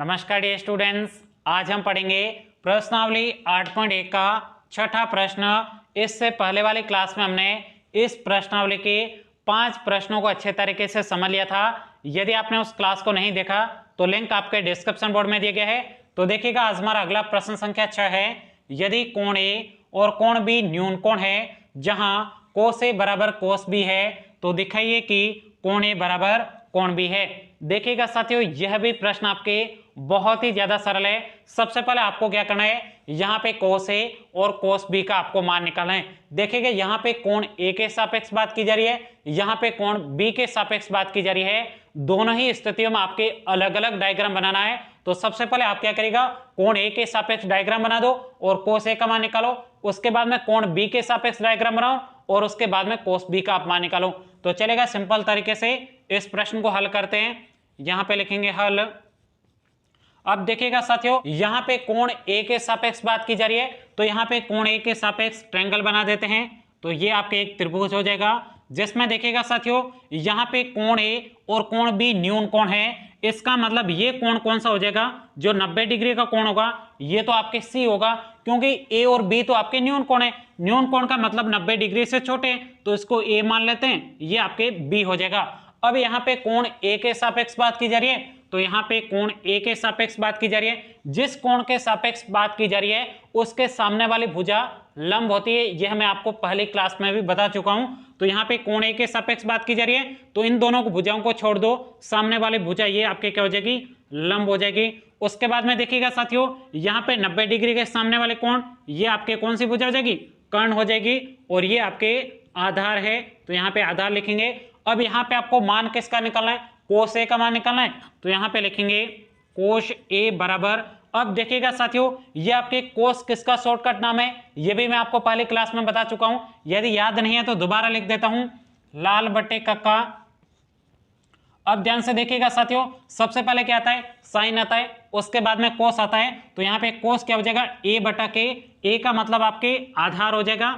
नमस्कार dear students, आज हम पढ़ेंगे प्रश्नावली 8.1 का छठा प्रश्न। इससे पहले वाली क्लास में हमने इस प्रश्नावली के 5 प्रश्नों को अच्छे तरीके से समझ लिया था। यदि आपने उस क्लास को नहीं देखा तो लिंक आपके डिस्क्रिप्शन बोर्ड में दिया गया है। तो देखिएगा, आज हमारा अगला प्रश्न संख्या 6 है। यदि कोण ए और कोण बी न्यून कोण है जहां कोस ए बराबर कोस बी है तो दिखाइए कि कोण ए बराबर कोण बी है। देखिएगा साथियों, यह भी प्रश्न आपके बहुत ही ज्यादा सरल है। सबसे पहले आपको क्या करना है, यहाँ पे कोस ए और कोस बी का आपको मान निकालना है। देखिएगा, यहाँ पे कोण ए के सापेक्ष बात की जा रही है, यहाँ पे कोण बी के सापेक्ष बात की जा रही है। दोनों ही स्थितियों में आपके अलग अलग डायग्राम बनाना है। तो सबसे पहले आप क्या करेगा, कोण ए के सापेक्ष डायग्राम बना दो और कोस ए का मान निकालो। उसके बाद में कोण बी के सापेक्ष डायग्राम बनाओ और उसके बाद में कोस बी का आप मान निकालो। तो चलेगा, सिंपल तरीके से इस प्रश्न को हल करते हैं। यहां पे लिखेंगे हल। अब देखिएगा साथियों, यहां पे कोण ए के सापेक्ष बात की जा रही है, तो यहां पे कोण ए के सापेक्ष ट्रायंगल बना देते हैं। तो ये आपके एक त्रिभुज हो जाएगा, जिसमें देखिएगा साथियों, यहां पे कोण ए और कोण बी न्यून कोण है। इसका मतलब ये कोण कौन सा हो जाएगा, जो 90 डिग्री का कोण होगा ये तो आपके सी होगा, क्योंकि ए और बी तो आपके न्यून कोण है। न्यून कोण का मतलब 90 डिग्री से छोटे हैं, तो इसको ए मान लेते हैं, ये आपके बी हो जाएगा। अब यहाँ पे कोण ए के सापेक्ष बात की जा रही है, तो यहाँ पे कोण ए के सापेक्ष बात की जा रही है। जिस कोण के सापेक्ष बात की जा रही है उसके सामने वाली भुजा लंब होती है, यह मैं आपको पहली क्लास में भी बता चुका हूं। तो यहाँ पे कोण ए के सापेक्ष बात की जा रही है, तो इन दोनों भुजाओं को छोड़ दो, सामने वाली भुजा ये आपके क्या हो जाएगी, लंब हो जाएगी। उसके बाद में देखिएगा साथियों, यहाँ पे 90 डिग्री के सामने वाले कोण ये आपके कौन सी भुजा हो जाएगी, कर्ण हो जाएगी, और ये आपके आधार है, तो यहाँ पे आधार लिखेंगे। अब यहाँ पे आपको मान किसका निकालना है, कोस ए का मान निकालना है। तो यहाँ पे लिखेंगे कोस ए बराबर, अब देखिएगा साथियों, ये आपके कोस किसका शॉर्टकट नाम है, ये भी मैं आपको पहली क्लास में बता चुका हूं। यदि याद नहीं है तो दोबारा लिख देता हूं, लाल बटे कक्का। अब ध्यान से देखिएगा साथियों, सबसे पहले क्या आता है, साइन आता है, उसके बाद में कोस आता है। तो यहाँ पे कोस क्या हो जाएगा, ए बटा के। ए का मतलब आपके आधार हो जाएगा,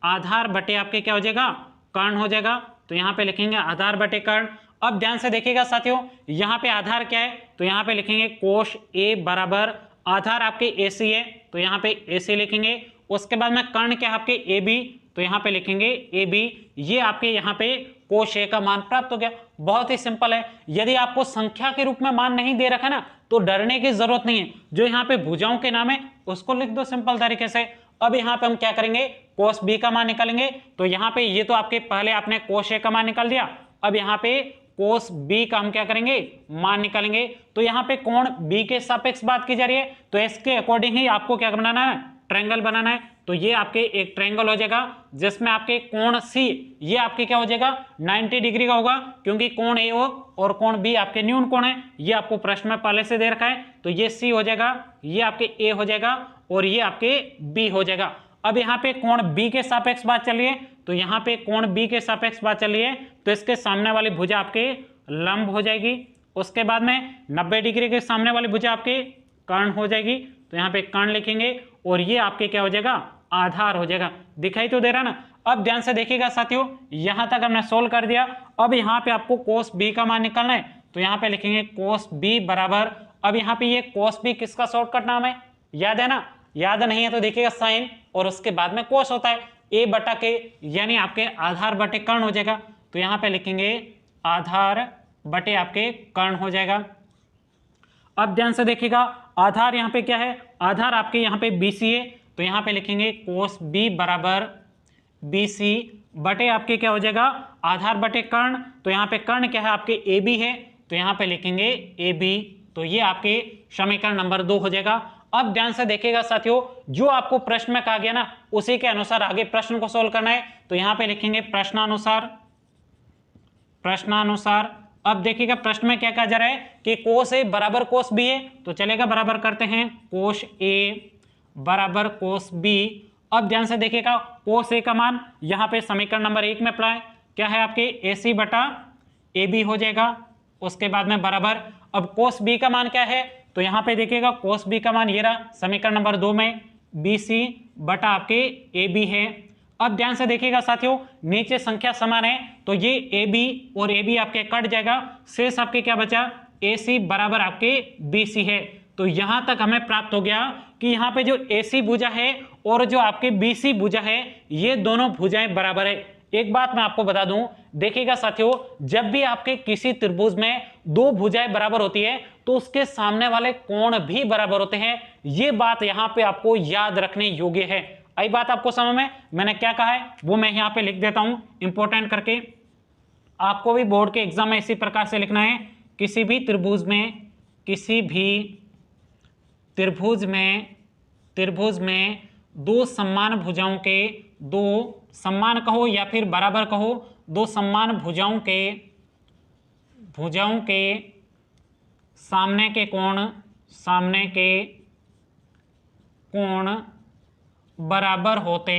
आधार बटे आपके क्या हो जाएगा, कर्ण हो जाएगा। तो यहाँ पे लिखेंगे आधार बटे कर्ण। अब ध्यान से देखिएगा साथियों, यहाँ पे आधार क्या है, तो यहाँ पे लिखेंगे कोश ए बराबर आधार आपके ए सी है, तो यहाँ पे ए सी लिखेंगे। उसके बाद में कर्ण क्या है आपके ए बी, तो यहाँ पे लिखेंगे ए बी। ये आपके यहाँ पे कोश ए का मान प्राप्त हो गया। बहुत ही सिंपल है। यदि आपको संख्या के रूप में मान नहीं दे रखा ना तो डरने की जरूरत नहीं है, जो यहाँ पे भुजाओं के नाम है उसको लिख दो सिंपल तरीके से। अब यहाँ पे हम क्या करेंगे, कोस बी का मान निकालेंगे। तो यहाँ पे ये तो आपके पहले आपने कोश ए का मान निकाल दिया, अब यहाँ पे कोस बी का हम क्या करेंगे, मान निकालेंगे। तो यहाँ पे कोण बी के सापेक्ष बात की जा रही है, तो इसके अकॉर्डिंग ही आपको क्या बनाना है, ट्रायंगल बनाना है। तो ये आपके एक ट्रायंगल हो जाएगा, जिसमें आपके कोण सी ये आपके क्या हो जाएगा, 90 डिग्री का होगा, क्योंकि कोण ए और कोण बी आपके न्यून कोण है। ये आपको प्रश्न में पहले से दे रखा है, तो ये सी हो जाएगा, ये आपके ए हो जाएगा और ये आपके बी हो जाएगा। अब यहाँ पे कोण बी के सापेक्ष बात चल रही है, तो यहाँ पे कोण बी के सापेक्ष बात चल रही है, तो इसके सामने वाली भुजा आपके लंब हो जाएगी। उसके बाद में 90 डिग्री के सामने वाली भुजा आपके कर्ण हो जाएगी, तो यहाँ पे कर्ण लिखेंगे और ये आपके क्या हो जाएगा, आधार हो जाएगा। दिखाई तो दे रहा ना। अब ध्यान से देखिएगा साथियों, यहां तक हमने सोल्व कर दिया। अब यहाँ पे आपको कोस बी का मान निकालना है, तो यहाँ पे लिखेंगे कोस बी बराबर, अब यहाँ पे ये कोस बी किसका शॉर्टकट नाम है, याद है ना, याद नहीं है तो देखिएगा साइन और उसके बाद में कोस होता है, ए बटा के, यानी आपके आधार बटे कर्ण हो जाएगा। तो यहाँ पे लिखेंगे आधार बटे आपके कर्ण हो जाएगा। अब ध्यान से देखिएगा, आधार यहाँ पे क्या है, आधार आपके यहाँ पे बी सी है, तो यहाँ पे लिखेंगे कोस बी बराबर बी सी बटे आपके क्या हो जाएगा, आधार बटे कर्ण। तो यहाँ पे कर्ण क्या है आपके ए बी है, तो यहाँ पे लिखेंगे ए बी। तो ये आपके समीकरण नंबर 2 हो जाएगा। अब ध्यान से देखिएगा साथियों, जो आपको प्रश्न में कहा गया ना उसी के अनुसार आगे प्रश्न को सोल्व करना है। तो यहाँ पे लिखेंगे प्रश्नानुसार, प्रश्नानुसार। अब देखिएगा प्रश्न में क्या कहा जा रहा है कि कोस ए बराबर कोस बी है, तो चलेगा बराबर करते हैं, कोस ए बराबर कोस बी। अब ध्यान से देखिएगा, कोस ए का मान यहाँ पे समीकरण नंबर 1 में अप्लाई क्या है आपके ए सी बटा ए बी हो जाएगा। उसके बाद में बराबर, अब कोस बी का मान क्या है, तो यहाँ पे देखिएगा कोस बी का मान ये रहा समीकरण नंबर 2 में, बी सी बटा आपके ए बी है। अब ध्यान से देखिएगा साथियों, नीचे संख्या समान है, तो ये ए बी और ए बी आपके कट जाएगा, शेष आपके क्या बचा, AC बराबर आपके BC है। तो यहां तक हमें प्राप्त हो गया कि यहाँ पे जो AC भुजा है और जो आपके BC भुजा है ये दोनों भुजाएं बराबर है। एक बात मैं आपको बता दूं, देखिएगा साथियों, जब भी आपके किसी त्रिभुज में दो भुजाएं बराबर होती है तो उसके सामने वाले कोण भी बराबर होते हैं। ये बात यहाँ पे आपको याद रखने योग्य है। आई बात आपको समझ में? मैंने क्या कहा है वो मैं यहाँ पे लिख देता हूं इंपॉर्टेंट करके। आपको भी बोर्ड के एग्जाम में इसी प्रकार से लिखना है, किसी भी त्रिभुज में दो समान भुजाओं के, दो समान कहो या फिर बराबर कहो, दो समान भुजाओं के सामने के कोण बराबर होते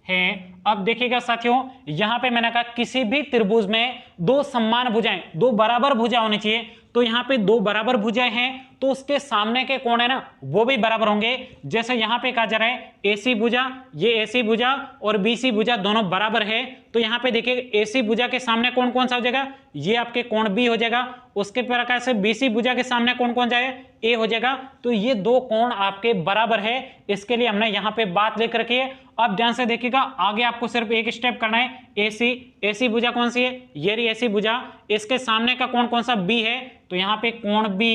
हैं। अब देखिएगा साथियों, यहां पे मैंने कहा किसी भी त्रिभुज में दो समान भुजाएं, दो बराबर भुजा होनी चाहिए। तो यहां पे दो बराबर भुजाएं हैं तो उसके सामने के कोण है ना वो भी बराबर होंगे। जैसे यहां पे कहा जा रहा है AC भुजा, ये AC भुजा और BC भुजा दोनों बराबर है। तो यहां पे देखिए AC भुजा के सामने कोण कौन सा हो जाएगा, ये आपके कोण B हो जाएगा। उसके प्रकार से BC भुजा के सामने कोण कौन जाएगा, A हो जाएगा। तो ये दो कोण आपके बराबर है, इसके लिए हमने यहाँ पे बात लिख रखी है। अब ध्यान से देखिएगा, आगे आपको सिर्फ एक स्टेप करना है। AC भुजा कौन सी है, ये रही AC भुजा, इसके सामने का कोण कौन सा, B है। तो यहाँ पे कोण B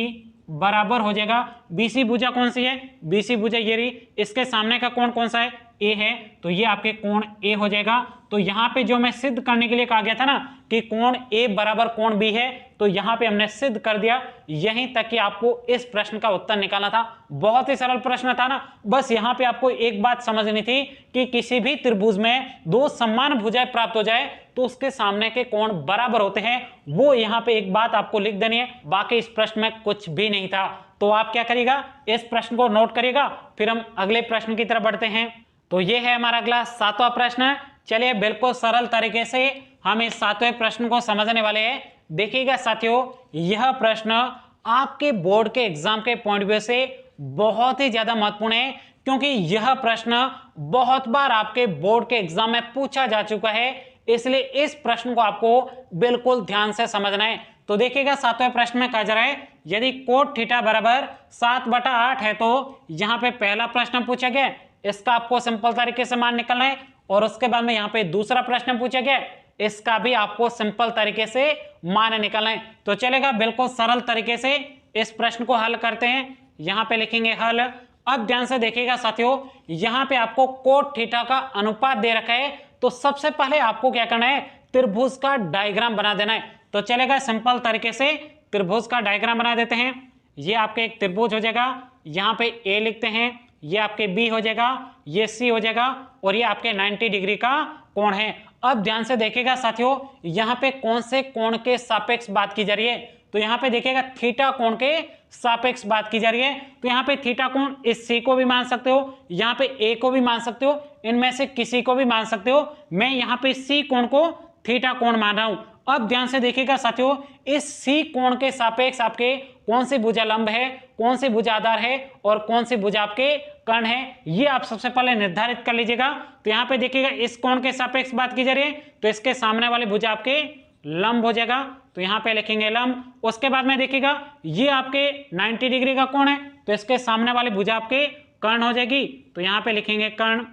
बराबर हो जाएगा। BC भुजा कौन सी है, BC भुजा ये रही, इसके सामने का कोण कौन सा है, A है। तो ये आपके कोण A हो जाएगा। तो यहाँ पे जो मैं सिद्ध करने के लिए कहा गया था ना कि कोण A बराबर कोण B है, तो यहाँ पे हमने सिद्ध कर दिया। यहीं तक कि आपको इस प्रश्न का उत्तर निकालना था। बहुत ही सरल प्रश्न था ना। बस यहाँ पे आपको एक बात समझनी थी कि किसी भी त्रिभुज में दो समान भुजाएं प्राप्त हो जाए तो उसके सामने के कोण बराबर होते हैं। वो यहाँ पे एक बात आपको लिख देनी है, बाकी इस प्रश्न में कुछ भी नहीं था। तो आप क्या करिएगा, इस प्रश्न को नोट करिएगा, फिर हम अगले प्रश्न की तरफ बढ़ते हैं। तो ये है हमारा अगला 7वां प्रश्न। चलिए बिल्कुल सरल तरीके से हम इस 7वें प्रश्न को समझने वाले हैं। देखिएगा साथियों, यह प्रश्न आपके बोर्ड के एग्जाम के पॉइंट व्यू से बहुत ही ज्यादा महत्वपूर्ण है, क्योंकि यह प्रश्न बहुत बार आपके बोर्ड के एग्जाम में पूछा जा चुका है। इसलिए इस प्रश्न को आपको बिल्कुल ध्यान से समझना है। तो देखिएगा 7वें प्रश्न में कहा जा रहा है, यदि कोट थीटा बराबर 7/8 है तो यहाँ पे पहला प्रश्न पूछा गया, इसका आपको सिंपल तरीके से मान निकलना है। और उसके बाद में यहाँ पे दूसरा प्रश्न पूछा गया, इसका भी आपको सिंपल तरीके से मान निकालना है। तो चलेगा, बिल्कुल सरल तरीके से इस प्रश्न को हल करते हैं। यहाँ पे लिखेंगे हल। अब ध्यान से देखिएगा साथियों, यहाँ पे आपको कोट थीटा का अनुपात दे रखा है। तो सबसे पहले आपको क्या करना है, त्रिभुज का डायग्राम बना देना है। तो चलेगा, सिंपल तरीके से त्रिभुज का डायग्राम बना देते हैं। ये आपके एक त्रिभुज हो जाएगा, यहाँ पे A लिखते हैं, ये आपके B हो जाएगा, ये C हो जाएगा और ये आपके 90 डिग्री का कोण है। अब ध्यान से देखिएगा साथियों, यहाँ पे कौन से कोण के सापेक्ष बात की जा रही है। तो यहाँ पे देखिएगा थीटा कोण के सापेक्ष बात की जा रही है। तो यहाँ पे थीटा कोण इस C को भी मान सकते हो, यहाँ पे A को भी मान सकते हो, इनमें से किसी को भी मान सकते हो। मैं यहाँ पे C कोण को थीटा कोण मान रहा हूं। अब ध्यान से देखिएगा साथियों, इस C कोण के सापेक्ष आपके कौन सी भुजा लंब है, कौन सी भुजा आधार है और कौन सी भुजा आपके कर्ण है, ये आप सबसे पहले निर्धारित कर लीजिएगा। तो यहाँ पे देखिएगा इस कोण के सापेक्ष बात की जा रही है, तो इसके सामने वाली भुजा आपके लंब हो जाएगा। तो यहाँ पे लिखेंगे लंब। उसके बाद में देखिएगा ये आपके 90 डिग्री का कोण है, तो इसके सामने वाली भुजा आपके कर्ण हो जाएगी। तो यहाँ पे लिखेंगे कर्ण।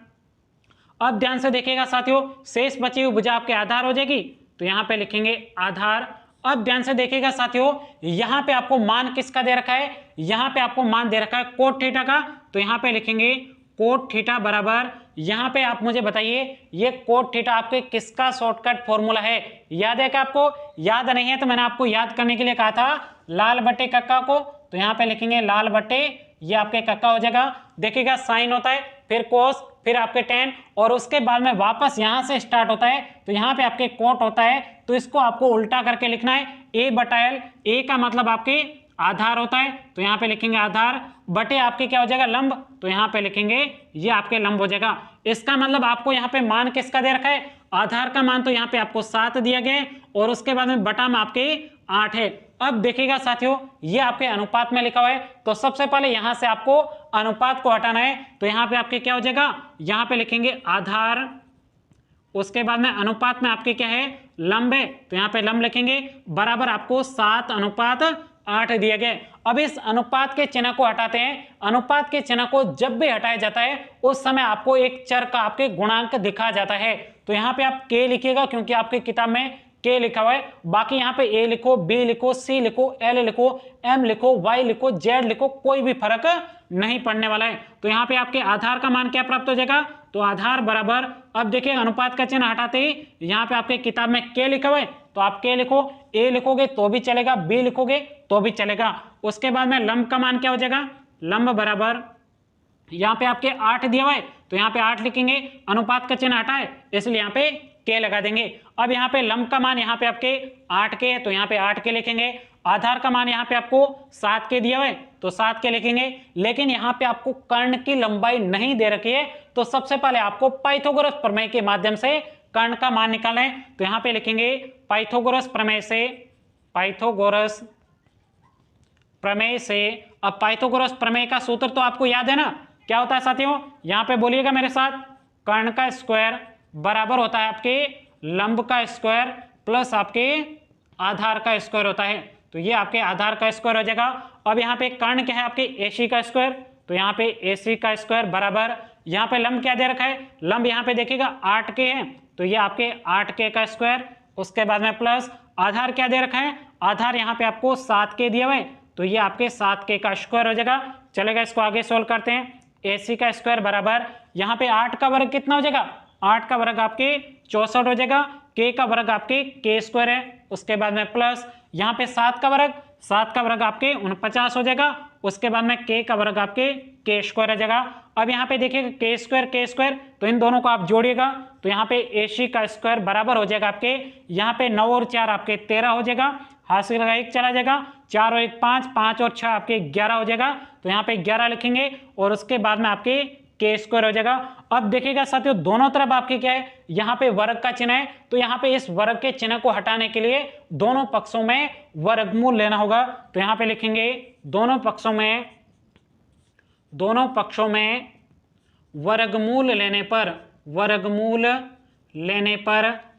अब ध्यान से देखिएगा साथियों, शेष बची हुई भुजा आपके आधार हो जाएगी। तो यहाँ पे लिखेंगे आधार। अब ध्यान से देखिएगा साथियों, यहाँ पे आपको मान किसका दे रखा है, यहाँ पे आपको मान दे रखा है कोट थीटा का। तो यहाँ पे लिखेंगे कोट थीटा बराबर, यहाँ पे आप मुझे बताइए ये कोट थीटा आपके किसका शॉर्टकट फॉर्मूला है, याद है क्या आपको? याद नहीं है तो मैंने आपको याद करने के लिए कहा था लाल बटे कक्का को। तो यहाँ पे लिखेंगे लाल बटे, ये आपके कक्का हो जाएगा। देखिएगा साइन होता है, फिर कोस, फिर आपके टेन और उसके बाद में वापस यहां से स्टार्ट होता है। तो यहाँ पे आपके कोट होता है, तो इसको आपको उल्टा करके लिखना है A/L। A का मतलब आपके आधार होता है, तो यहाँ पे लिखेंगे आधार, बटे आपके क्या हो जाएगा लंब। तो यहाँ पे लिखेंगे ये आपके लंब हो जाएगा। इसका मतलब आपको यहाँ पे मान किसका दे रखा है, आधार का मान तो यहाँ पे आपको 7 दिया गया है और उसके बाद में बटा में आपके 8 है। अब देखिएगा साथियों, ये आपके अनुपात में लिखा हुआ है, तो सबसे पहले यहां से आपको अनुपात को हटाना है। तो यहाँ पे आपके क्या हो जाएगा, यहाँ पे लिखेंगे आधार उसके बाद में अनुपात में आपके क्या है, लंब है, तो यहाँ पे लंब लिखेंगे, बराबर आपको 7:8 दिए गए। अब इस अनुपात के चिन्ह को हटाते हैं। अनुपात के चिन्ह को जब भी हटाया जाता है उस समय आपको एक चर का आपके गुणांक दिखा जाता है। तो यहाँ पे आप k लिखिएगा क्योंकि आपकी किताब में k लिखा हुआ है। बाकी यहाँ पे a लिखो, b लिखो, c लिखो, l लिखो, m लिखो, y लिखो, z लिखो, कोई भी फर्क नहीं पड़ने वाला है। तो यहाँ पे आपके आधार का मान क्या प्राप्त हो जाएगा, तो आधार बराबर, अब देखिए अनुपात का चिन्ह हटाते ही यहाँ पे आपके किताब में k लिखा हुआ है, तो आप k लिखो, a लिखोगे तो भी चलेगा, b लिखोगे तो भी चलेगा। उसके बाद में लंब का मान क्या हो जाएगा, लंब बराबर यहाँ पे आपके 8 दिया हुआ है, तो यहाँ पे 8 लिखेंगे, अनुपात का चिन्ह हटा है इसलिए यहाँ पे k लगा देंगे। अब यहाँ पे लंब का मान यहाँ पे आपके 8k है, तो यहाँ पे 8k लिखेंगे। आधार का मान यहाँ पे आपको 7k दिया हुआ है, तो 7k लिखेंगे। लेकिन यहाँ पे आपको कर्ण की लंबाई नहीं दे रखी है, तो सबसे पहले आपको पाइथागोरस प्रमेय के माध्यम से कर्ण का मान निकालना है। तो यहाँ पे लिखेंगे पाइथागोरस प्रमेय से, पाइथागोरस प्रमेय से। अब पाइथागोरस प्रमेय का सूत्र तो आपको याद है ना, क्या होता है साथियों, यहाँ पे बोलिएगा मेरे साथ, कर्ण का स्क्वायर बराबर होता है आपके लंब का स्क्वायर प्लस आपके आधार का स्क्वायर होता है। तो ये आपके आधार का स्क्वायर हो जाएगा। अब यहाँ पे कर्ण क्या है आपके AC का स्क्वायर, तो यहाँ पे AC का स्क्वायर बराबर, यहाँ पे लंब क्या दे रखा है, लंब यहाँ पे देखिएगा 8k है, तो ये आपके 8k का स्क्वायर। उसके बाद में प्लस आधार क्या दे रखा है, आधार यहाँ पे आपको 7k दिया हुआ है, तो ये आपके 7k का स्क्वायर हो जाएगा। चलेगा, इसको आगे सोल्व करते हैं। AC का स्क्वायर बराबर यहाँ पे 8 का वर्ग कितना हो जाएगा, 8 का वर्ग आपके 64 हो जाएगा, k का वर्ग आपके k स्क्वायर है। उसके बाद में प्लस यहाँ पे 7 का वर्ग आपके 49 हो जाएगा। उसके बाद में k का वर्ग आपके k स्क्वायर हो जाएगा। अब यहाँ पे देखिएगा k स्क्वायर, तो इन दोनों को आप जोड़िएगा, तो यहाँ पे AC का स्क्वायर बराबर हो जाएगा आपके, यहाँ पे 9 और 4 आपके 13 हो जाएगा, हाथ से लगा 1 चला जाएगा, 4 और 1 5, 5 और 6 आपके 11 हो जाएगा, तो यहाँ पे 11 लिखेंगे और उसके बाद में आपके k स्क्वायर हो जाएगा। अब देखिएगा साथियों, दोनों तरफ आपके क्या है, यहाँ पे वर्ग का चिन्ह है, तो यहाँ पे इस वर्ग के चिन्ह को हटाने के लिए दोनों पक्षों में वर्गमूल लेना होगा। तो यहाँ पे लिखेंगे दोनों पक्षों में वर्गमूल लेने पर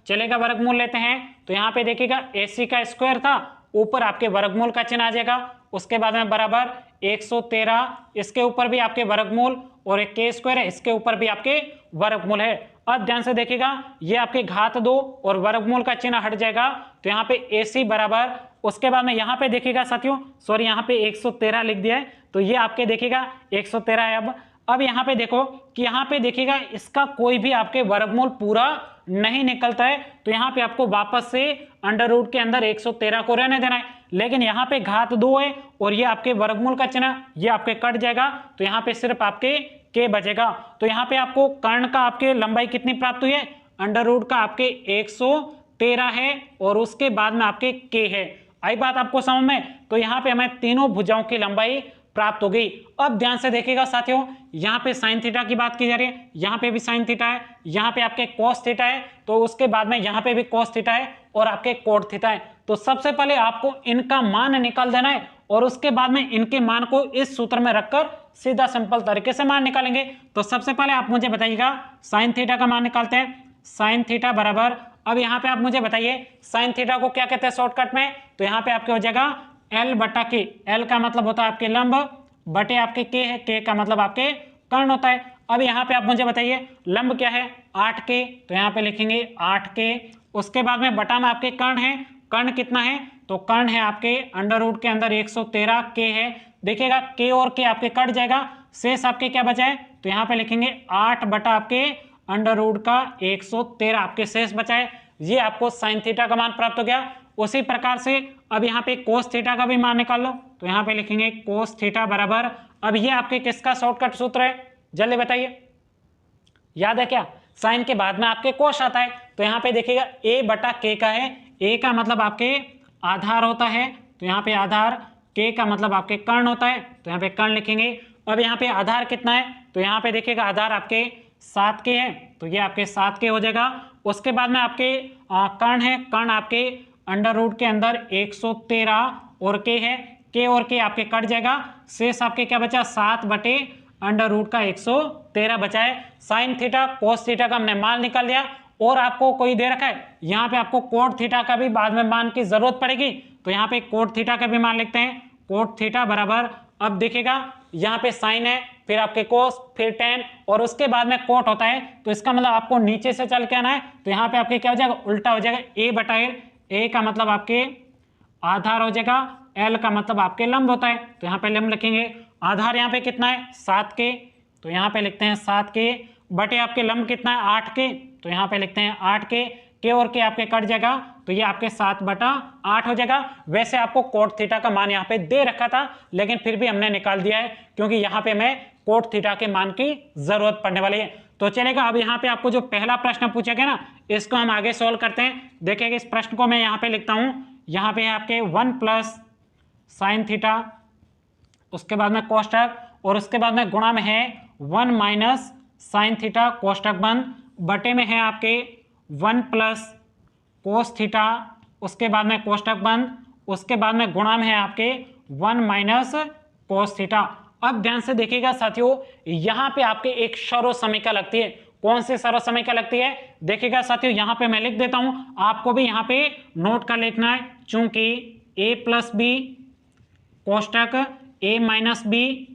चलेगा, वर्गमूल लेते हैं। तो यहाँ पे देखिएगा AC का स्क्वायर था, ऊपर आपके वर्गमूल का चिन्ह आ जाएगा। उसके बाद में बराबर 113, इसके ऊपर भी आपके वर्गमूल, और एक k स्क्वायर है, इसके ऊपर भी आपके वर्गमूल है। अब ध्यान से देखिएगा, ये आपके घात 2 और वर्गमूल का चिन्ह हट जाएगा, तो यहाँ पे AC बराबर, उसके बाद में यहाँ पे देखिएगा साथियों, सॉरी यहाँ पे 113 लिख दिया है, तो ये आपके देखिएगा 113 है। अब यहाँ पे देखो कि यहाँ पे देखिएगा इसका कोई भी आपके वर्गमूल पूरा नहीं निकलता है, तो यहाँ पे आपको वापस से अंडर रूट के अंदर 113 को रहने देना है। लेकिन यहाँ पे घात 2 है और ये आपके वर्गमूल का चिन्ह ये आपके कट जाएगा, तो यहाँ पे सिर्फ आपके k बचेगा। तो यहाँ पे आपको कर्ण का आपके लंबाई कितनी प्राप्त हुई है, अंडर रूट का आपके 113 है और उसके बाद में आपके k है। आई बात आपको समझ में, तो यहाँ पे हमें तीनों भुजाओं की लंबाई प्राप्त हो गई। अब ध्यान से देखिएगा साथियों, यहाँ पे साइन थीटा की बात की जा रही है, यहाँ पे भी साइन थीटा है, यहाँ पे आपके कॉस थीटा है, तो उसके बाद में यहाँ पे भी कॉस थीटा है और आपके कोट थीटा है। तो सबसे पहले आपको इनका मान निकाल देना है और उसके बाद में इनके मान को इस सूत्र में रखकर सीधा सिंपल तरीके से मान निकालेंगे। तो सबसे पहले आप मुझे बताइएगा साइन थीटा का मान निकालते हैं। साइन थीटा बराबर, अब यहाँ पे आप मुझे बताइए साइन थीटा को क्या कहते हैं शॉर्टकट में, तो यहाँ पे आपके हो जाएगा L बटा K। L का मतलब होता है आपके लंब, बटे आपके K है, K का मतलब आपके कर्ण होता है। अब यहाँ पे आप मुझे बताइए लंब क्या है 8K, तो यहाँ पे लिखेंगे 8K। उसके बाद में बटा में आपके कर्ण है, कर्ण कितना है, तो कर्ण है आपके अंडर रूट के अंदर 113, K है। देखिएगा K और K आपके कट जाएगा, शेष आपके क्या बचा है, तो यहाँ पे लिखेंगे 8 बटा आपके अंडर रूट का 113 आपके शेष बचा है। ये आपको साइन थीटा का मान प्राप्त हो गया। उसी प्रकार से अब यहाँ पे कोस थीटा का भी मान निकाल लो, तो यहाँ पे लिखेंगे कोस थीटा बराबर, अब ये आपके किसका शॉर्टकट सूत्र है, जल्दी बताइए, याद है क्या, साइन के बाद में आपके कोस आता है। तो यहाँ पे देखिएगा A बटा K का है, A का मतलब आपके आधार होता है, तो यहाँ पे आधार, K का मतलब आपके कर्ण होता है, तो यहाँ पे कर्ण लिखेंगे। अब यहाँ पे आधार कितना है, तो यहाँ पे देखिएगा आधार आपके 7K है, तो ये आपके 7K हो जाएगा। उसके बाद में आपके कर्ण है, कर्ण आपके अंडर रूट के अंदर 113 और K है, K और K आपके कट जाएगा, शेष आपके क्या बचा 7 बटे अंडर रूट का 113 बचा है। साइन थीटा कोस थीटा का हमने मान निकाल दिया। और आपको कोई दे रखा है, यहाँ पे आपको कोट थीटा का भी बाद में मान की जरूरत पड़ेगी, तो यहाँ पे कोट थीटा का भी मान लिखते हैं। कोट थीटा बराबर, अब देखिएगा यहाँ पे साइन है, फिर आपके कोस, फिर टेन, और उसके बाद में कोट होता है, तो इसका मतलब आपको नीचे से चल के आना है, तो यहाँ पे आपके क्या हो जाएगा, उल्टा हो जाएगा, ए बटा एल। ए का मतलब आपके आधार हो जाएगा, एल का मतलब आपके लंब होता है, तो यहाँ पे लंब लिखेंगे। आधार यहाँ पे कितना है 7 के, तो यहाँ पे लिखते हैं 7 के, बटे आपके लंब कितना है 8 के, तो यहाँ पे लिखते हैं 8 के और के आपके कट जाएगा, तो ये आपके 7/8 हो जाएगा। वैसे आपको कोट थीटा का मान यहाँ पे दे रखा था, लेकिन फिर भी हमने निकाल दिया है, क्योंकि यहाँ पे हमें कोट थीटा के मान की जरूरत पड़ने वाली है। तो चलेगा, अब यहाँ पे आपको जो पहला प्रश्न पूछा गया ना, इसको हम आगे सोल्व करते हैं। देखिएगा इस प्रश्न को मैं यहाँ पे लिखता हूँ, यहाँ पे है आपके 1 प्लस साइन थीटा, उसके बाद में कोष्टक, और उसके बाद में गुणा में है 1 माइनस साइन थीटा कोष्टक बंद, बटे में है आपके 1 प्लस कोस थीटा, उसके बाद में कोष्टक बंद, उसके बाद में गुणा में है आपके 1 माइनस कोस थीटा। अब ध्यान से देखिएगा साथियों, यहाँ पे आपके एक सर्व समीकरण लगती है। कौन सी सर्व समीकरण लगती है, देखिएगा साथियों, यहाँ पे मैं लिख देता हूं, आपको भी यहाँ पे नोट कर लिखना है, चूंकि a प्लस बी कोष्टक a माइनस बी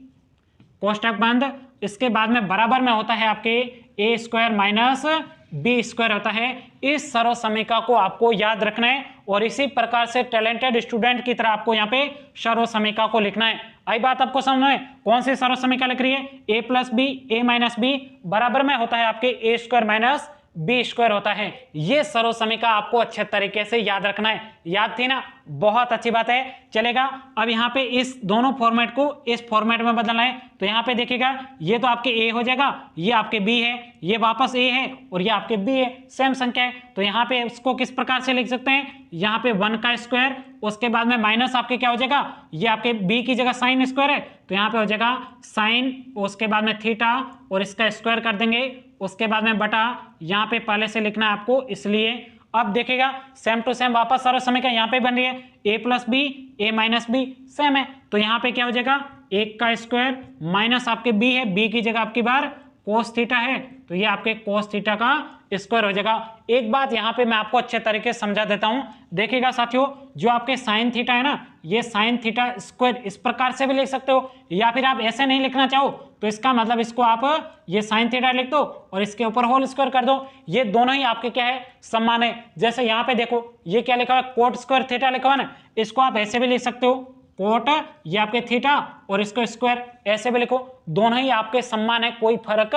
कोष्टक बंद, इसके बाद में बराबर में होता है आपके a square minus b square होता है। इस सर्व समीकरण को आपको याद रखना है, और इसी प्रकार से टैलेंटेड स्टूडेंट की तरह आपको यहाँ पे सर्व समीकरण को लिखना है। आई बात आपको समझ में, कौन सी सर्व समीकरण लिख रही है, a plus b a minus b बराबर में होता है आपके a square minus b square होता है। ये सर्व समीकरण आपको अच्छे तरीके से याद रखना है। याद थी ना, बहुत अच्छी बात है। चलेगा, अब यहाँ पे इस दोनों फॉर्मेट को इस फॉर्मेट में बदलना है, तो यहाँ पे देखिएगा ये तो आपके a हो जाएगा, ये आपके b है, ये वापस a है, और ये आपके b है, सेम संख्या है। तो यहाँ पे उसको किस प्रकार से लिख सकते हैं, यहाँ पे 1 का स्क्वायर, उसके बाद में माइनस आपके क्या हो जाएगा, ये आपके b की जगह साइन स्क्वायर है, तो यहाँ पे हो जाएगा साइन, उसके बाद में थीटा, और इसका स्क्वायर कर देंगे, उसके बाद में बटा, यहाँ पे पहले से लिखना है आपको इसलिए। अब देखिएगा सेम टू सेम वापस सर्व समीकरण यहाँ पे बन रही है, a plus b a minus b same है, तो यहाँ पे क्या हो जाएगा 1 का स्क्वायर माइनस आपके b है, b की जगह आपकी बार कोस थीटा है, तो ये आपके कोस थीटा का स्क्वायर हो जाएगा। एक बात यहाँ पे मैं आपको अच्छे तरीके से समझा देता हूँ, देखिएगा साथियों, जो आपके साइन थीटा है ना, ये साइन थीटा स्क्वायर इस प्रकार से भी लिख सकते हो, या फिर आप ऐसे नहीं लिखना चाहो तो इसका मतलब इसको आप ये साइन थीटा लिख दो और इसके ऊपर होल स्क्वायर कर दो। ये दोनों ही आपके क्या है, समान है। जैसे यहाँ पे देखो ये क्या लिखा हुआ है, कोट स्क्वायर थीटा लिखा हुआ है ना, इसको आप ऐसे भी लिख सकते हो, कोट ये आपके थीटा और इसको स्क्वायर ऐसे भी लिखो, दोनों ही आपके समान है, कोई फर्क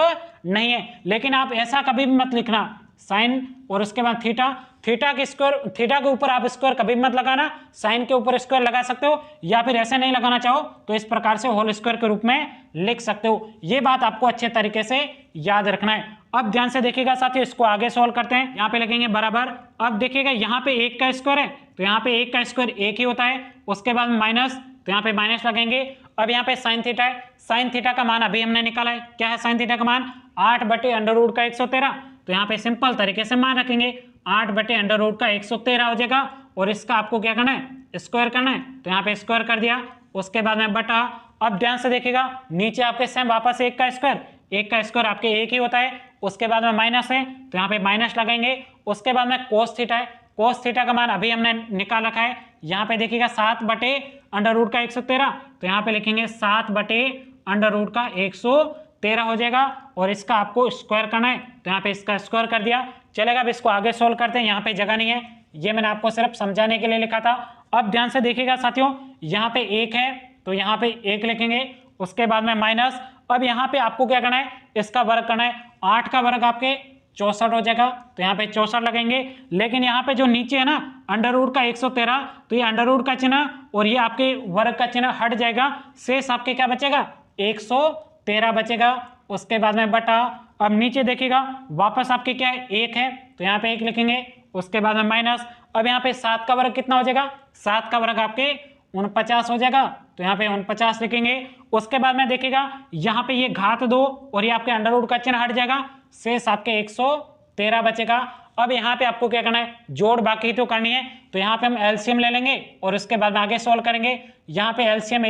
नहीं है। लेकिन आप ऐसा कभी भी मत लिखना साइन और उसके बाद थीटा, थीटा के स्क्वायर, थीटा के ऊपर आप स्क्वायर कभी मत लगाना, साइन के ऊपर स्क्वायर लगा सकते हो, या फिर ऐसे नहीं लगाना चाहो तो इस प्रकार से होल स्क्वायर के रूप में लिख सकते हो। ये बात आपको अच्छे तरीके से याद रखना है। अब ध्यान से देखिएगा साथियों, इसको आगे सॉल्व करते हैं। यहाँ पे लिखेंगे बराबर, अब देखिएगा यहाँ पे 1 का स्क्वायर है, तो यहाँ पे 1 का स्क्वायर 1 ही होता है, उसके बाद माइनस, तो यहाँ पे माइनस लगेंगे। अब यहाँ पे साइन थीटा है, साइन थीटा का मान अभी हमने निकाला है, क्या है साइन थीटा का मान 8/√113, तो यहाँ पे सिंपल तरीके से मान रखेंगे 8/√113 हो जाएगा, और इसका आपको क्या करना है, स्क्वायर करना है, तो यहाँ पे स्क्वायर कर दिया, उसके बाद में बटा। अब ध्यान से देखिएगा नीचे आपके सेम वापस 1 का स्क्वायर, 1 का स्क्वायर आपके 1 ही होता है, उसके बाद में माइनस है, तो यहाँ पे माइनस लगाएंगे, उसके बाद में कोस थीटा है, कोस थीटा का मान अभी हमने निकाल रखा है, यहाँ पे देखिएगा 7/√113, तो यहाँ पे लिखेंगे 7/√113 हो जाएगा, और इसका आपको स्क्वायर करना है, तो यहाँ पे इसका स्क्वायर कर दिया। चलेगा, अब इसको आगे सोल्व करते हैं, यहाँ पे जगह नहीं है, ये मैंने आपको सिर्फ समझाने के लिए लिखा था। अब ध्यान से देखिएगा साथियों, यहाँ पे 1 है तो यहाँ पे 1 लिखेंगे, उसके बाद में माइनस। अब यहाँ पे आपको क्या करना है, इसका वर्ग करना है, 8 का वर्ग आपके 64 हो जाएगा, तो यहाँ पे 64 लगेंगे। लेकिन यहाँ पे जो नीचे है ना अंडर रूट का 113, तो ये अंडर रूट का चिन्ह और ये आपके वर्ग का चिन्ह हट जाएगा, शेष आपके क्या बचेगा 113 बचेगा, उसके बाद में बटा। अब नीचे देखिएगा वापस आपके क्या है 1 है, तो यहाँ पे 1 लिखेंगे, उसके बाद में माइनस। अब यहाँ पे 7 का वर्ग कितना हो जाएगा, 7 का वर्ग आपके 49 हो जाएगा, तो यहाँ पे 49 लिखेंगे। उसके बाद में देखिएगा यहाँ पे ये घात 2 और ये आपके अंडर रूट का चिन्ह हट जाएगा, शेष आपके 113 बचेगा। अब यहाँ पे आपको क्या करना है, जोड़ बाकी तो करनी है, तो यहाँ पे हम एलसीएम ले लेंगे और उसके बाद में आगे सोल्व करेंगे। यहाँ पे एलसीएम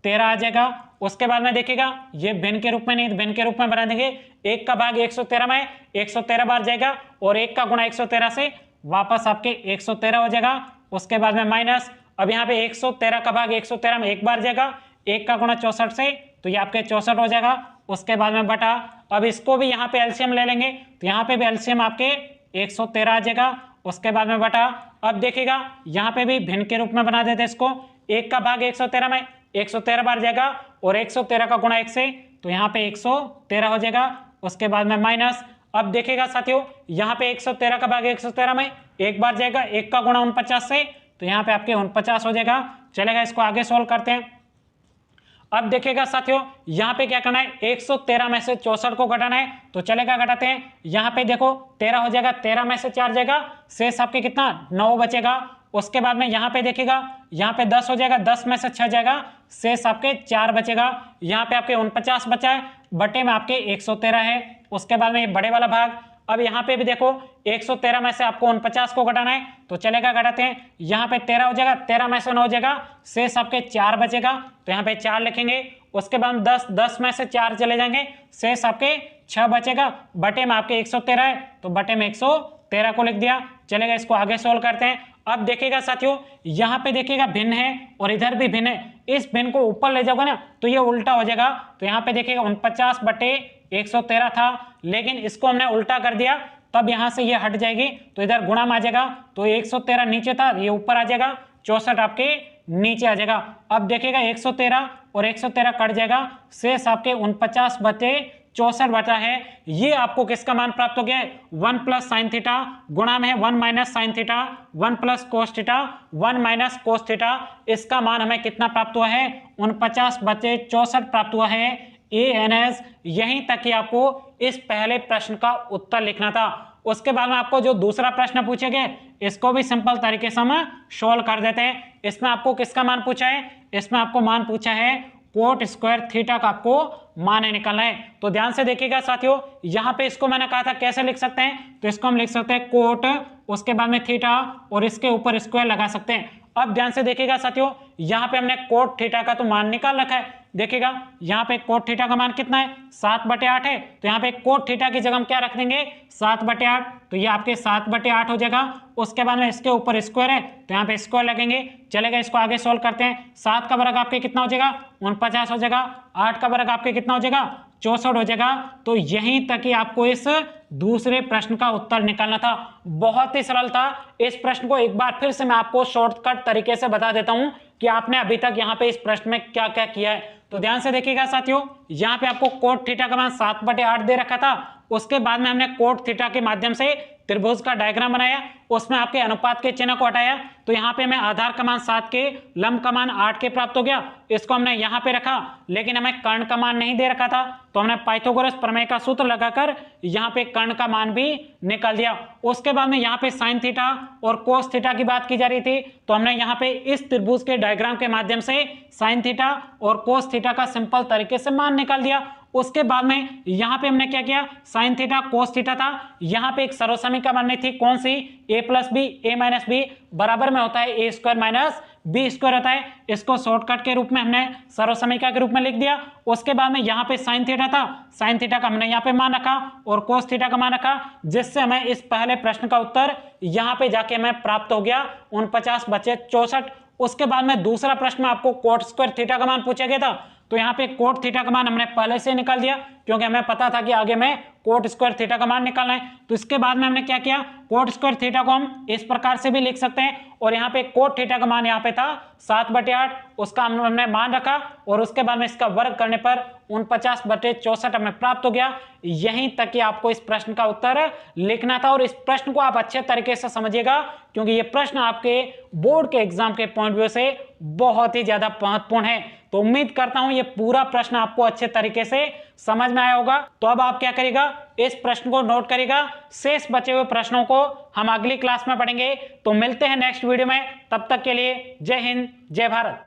13 आ जाएगा। उसके बाद में देखिएगा ये भिन्न के रूप में नहीं, भिन्न के रूप में बना देंगे। 1 का भाग 113 में 113 बार जाएगा और 1 का गुणा 113 से वापस आपके 113 हो जाएगा। उसके बाद में माइनस, अब यहाँ पे 113 का भाग 113 में 1 बार जाएगा, 1 का गुणा 64 से तो ये आपके 64 हो जाएगा। उसके बाद में बटा, अब इसको भी यहाँ पे एलसीएम ले लेंगे तो यहाँ पे भी एलसीएम आपके 113 आ जाएगा। उसके बाद में बटा, अब देखिएगा यहाँ पे भी भिन्न के रूप में बना देते इसको। 1 का भाग 113 में 113 बार जाएगा और 113 का गुणा 1 से तो यहाँ पे 113 हो जाएगा। उसके बाद में माइनस, अब देखिएगा साथियों यहाँ पे 113 का भाग 113 में 1 बार जाएगा, 1 का गुणा 49 से तो यहाँ पे आपके 49 हो जाएगा। चलेगा, इसको आगे सोल्व करते हैं। अब देखिएगा साथियों यहाँ पे क्या करना है, 113 में से 64 को घटाना है तो चलेगा, घटाते हैं। यहाँ पे देखो 13 हो जाएगा, 13 में से 4 जाएगा, शेष आपके कितना 9 बचेगा। उसके बाद में यहाँ पे देखिएगा यहाँ पे 10 हो जाएगा, 10 में से 6 जाएगा, शेष आपके 4 बचेगा। यहाँ पे आपके 49 बचा है, बटे में आपके 113 है। उसके बाद में ये बड़े वाला भाग, अब यहाँ पे भी देखो 113 में से आपको 49 को घटाना है तो चलेगा, घटाते हैं। यहाँ पे 13 हो जाएगा, 13 में से 9 हो जाएगा, शेष आपके 4 बचेगा तो यहाँ पे 4 लिखेंगे। उसके बाद 10 में से 4 चले जाएंगे, शेष आपके 6 बचेगा, बटे में आपके 113 है तो बटे में 113 को लिख दिया। चलेगा, इसको आगे सोल्व करते हैं। अब देखिएगा साथियों यहाँ पे देखिएगा भिन्न है और इधर भी भिन्न है, इस भिन्न को ऊपर ले जाओगे ना तो ये उल्टा हो जाएगा। तो यहाँ पे देखिएगा 49 बटे 113 था, लेकिन इसको हमने उल्टा कर दिया, तब यहाँ से ये हट जाएगी तो इधर गुणा में आ जाएगा। तो 113 नीचे था, ये ऊपर आ जाएगा, 64 आपके नीचे आ जाएगा। अब देखिएगा 113 और 113 कट जाएगा, शेष आपके 49 बटे 64 बचा है। ये आपको किसका मान प्राप्त हो गया है, 1 प्लस साइन थीटा, गुणा में है 1 minus sine theta, 1 plus cos theta, 1 minus cos theta. इसका मान हमें कितना प्राप्त हुआ है, 49 बटे 64 प्राप्त हुआ है। ANS, यहीं तक ही आपको इस पहले प्रश्न का उत्तर लिखना था। उसके बाद में आपको जो दूसरा प्रश्न पूछे गए इसको भी सिंपल तरीके से हम सोल्व कर देते हैं। इसमें आपको किसका मान पूछा है, इसमें आपको मान पूछा है कोट स्क्वायर थीटा का आपको मान निकालना है। तो ध्यान से देखिएगा साथियों, यहाँ पे इसको मैंने कहा था कैसे लिख सकते हैं, तो इसको हम लिख सकते हैं कोट, उसके बाद में थीटा और इसके ऊपर स्क्वायर लगा सकते हैं। अब ध्यान से देखिएगा साथियों, यहाँ पे हमने कोट थीटा का तो मान निकाल रखा है। देखिएगा यहाँ पे कोट थीटा का मान कितना है, 7/8 है, तो यहाँ पे कोट थीटा की जगह हम क्या रख देंगे, 7/8, तो ये आपके 7/8 हो जाएगा। उसके बाद में इसके ऊपर स्क्वायर है तो यहाँ पे स्क्वायर लगेंगे। चलेगा, इसको आगे सोल्व करते हैं। 7 का वर्ग आपके कितना हो जाएगा, 49 हो जाएगा। 8 का वर्ग आपके कितना हो जाएगा, 64 हो जाएगा। तो यहीं तक ही आपको इस दूसरे प्रश्न का उत्तर निकालना था। बहुत ही सरल था। इस प्रश्न को एक बार फिर से मैं आपको शॉर्टकट तरीके से बता देता हूं कि आपने अभी तक यहाँ पे इस प्रश्न में क्या क्या किया है। तो ध्यान से देखिएगा साथियों, यहाँ पे आपको कोट थीटा का मान 7/8 दे रखा था। उसके बाद में हमने कोट थीटा के माध्यम से त्रिभुज का डायग्राम बनाया, उसमें आपके अनुपात के चिन्ह को हटाया, तो यहाँ पे हमें आधार का मान 7 के, लंब का मान 8 के प्राप्त हो गया। इसको हमने यहाँ पे रखा, लेकिन हमें कर्ण का मान नहीं दे रखा था, तो हमने पाइथागोरस प्रमेय का सूत्र लगाकर यहाँ पे कर्ण का मान भी निकाल दिया। उसके बाद में यहाँ पे साइन थीटा और कोस थीटा की बात की जा रही थी, तो हमने यहाँ पे इस त्रिभुज के डायग्राम के माध्यम से साइन थीटा और कोस थीटा का सिंपल तरीके से मान निकाल दिया। उसके बाद में यहाँ पे हमने क्या किया, साइन थीटा कोस थीटा था, यहाँ पे एक सर्वसमीकरण बननी थी, कौन सी, a plus b, a minus b बराबर में होता है a square minus b square होता है। इसको शॉर्टकट के रूप में हमने सर्वसमीकरण के रूप में लिख दिया। उसके बाद में यहाँ पे साइन थीटा था, साइन थीटा का हमने यहाँ पे मान रखा और कोस थीटा का मान रखा, जिससे हमें इस पहले प्रश्न का उत्तर यहाँ पे जाके हमें प्राप्त हो गया 49 बचे 64। उसके बाद में दूसरा प्रश्न में आपको कोट स्क्वायर थीटा का मान पूछा गया था, तो यहाँ पे कोट थीटा का मान हमने पहले से निकाल दिया, क्योंकि हमें पता था कि आगे में कोट स्क्वायर थीटा का मान निकालना है। तो इसके बाद में हमने क्या किया, कोट स्क्वायर थीटा को हम इस प्रकार से भी लिख सकते हैं, और यहाँ पे कोट थीटा का मान यहाँ पे था 7/8, उसका हमने मान रखा और उसके बाद में इसका वर्ग करने पर 49 बटे 64 हमें प्राप्त हो गया। यहीं तक कि आपको इस प्रश्न का उत्तर लिखना था, और इस प्रश्न को आप अच्छे तरीके से समझिएगा, क्योंकि ये प्रश्न आपके बोर्ड के एग्जाम के पॉइंट व्यू से बहुत ही ज्यादा महत्वपूर्ण है। तो उम्मीद करता हूं ये पूरा प्रश्न आपको अच्छे तरीके से समझ में आया होगा। तो अब आप क्या करिएगा, इस प्रश्न को नोट करिएगा, शेष बचे हुए प्रश्नों को हम अगली क्लास में पढ़ेंगे। तो मिलते हैं नेक्स्ट वीडियो में, तब तक के लिए जय हिंद जय भारत।